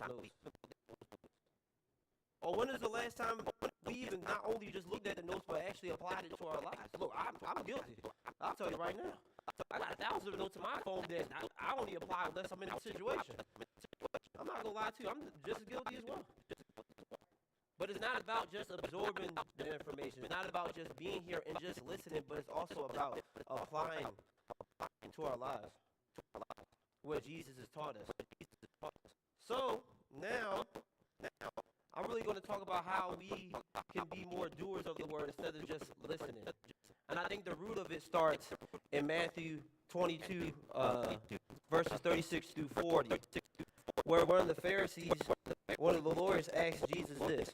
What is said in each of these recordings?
notes. Or when is the last time we even not only just looked at the notes, but actually applied it to our lives? Look, I'm guilty. I'll tell you right now. I got thousands of notes in my phone that I only apply unless I'm in a situation. I'm not going to lie to you. I'm just as guilty as well. But it's not about just absorbing the information. It's not about just being here and just listening, but it's also about applying to our lives what Jesus has taught us. So now I'm really going to talk about how we can be more doers of the word instead of just listening. And I think the root of it starts in Matthew 22, verses 36 through 40, where one of the Pharisees, one of the lawyers, asked Jesus this.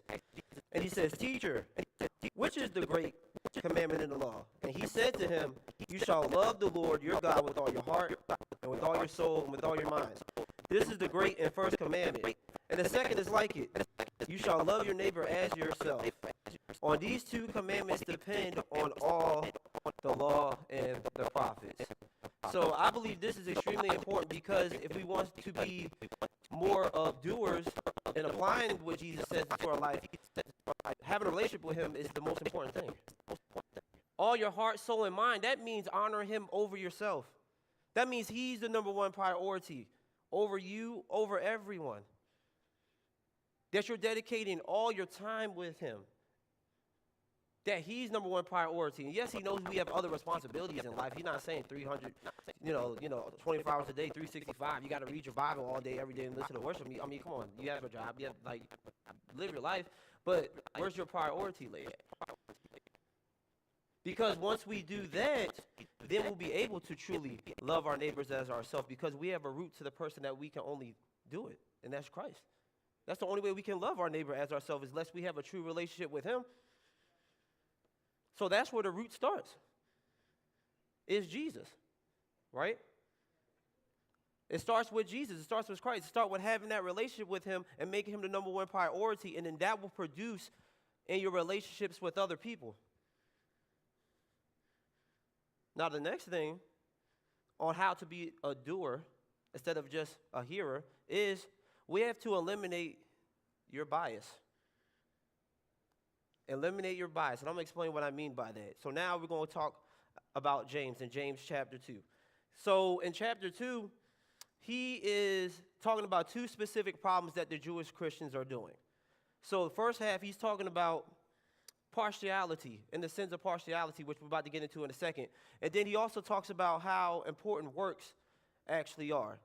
And he says, "Teacher, which is the great commandment in the law?" And he said to him, "You shall love the Lord your God with all your heart and with all your soul and with all your mind. This is the great and first commandment. And the second is like it. You shall love your neighbor as yourself. On these two commandments depend on all the law and the prophets." So I believe this is extremely important because if we want to be more of doers and applying what Jesus says into our life, having a relationship with him is the most important thing. All your heart, soul, and mind, that means honoring him over yourself. That means he's the number one priority over you, over everyone. That you're dedicating all your time with him. That he's number one priority. And yes, he knows we have other responsibilities in life. He's not saying 300, 24 hours a day, 365. You got to read your Bible all day, every day, and listen to worship. I mean, come on. You have a job. You have, live your life. But where's your priority laid at? Because once we do that, then we'll be able to truly love our neighbors as ourselves because we have a root to the person that we can only do it, and that's Christ. That's the only way we can love our neighbor as ourselves is unless we have a true relationship with him. So that's where the root starts, is Jesus, right? It starts with Jesus. It starts with Christ. It starts with having that relationship with him and making him the number one priority, and then that will produce in your relationships with other people. Now, the next thing on how to be a doer instead of just a hearer is we have to eliminate your bias. Eliminate your bias. And I'm going to explain what I mean by that. So now we're going to talk about James in James chapter 2. So in chapter 2, he is talking about two specific problems that the Jewish Christians are doing. So the first half, he's talking about partiality and the sins of partiality, which we're about to get into in a second. And then he also talks about how important works actually are.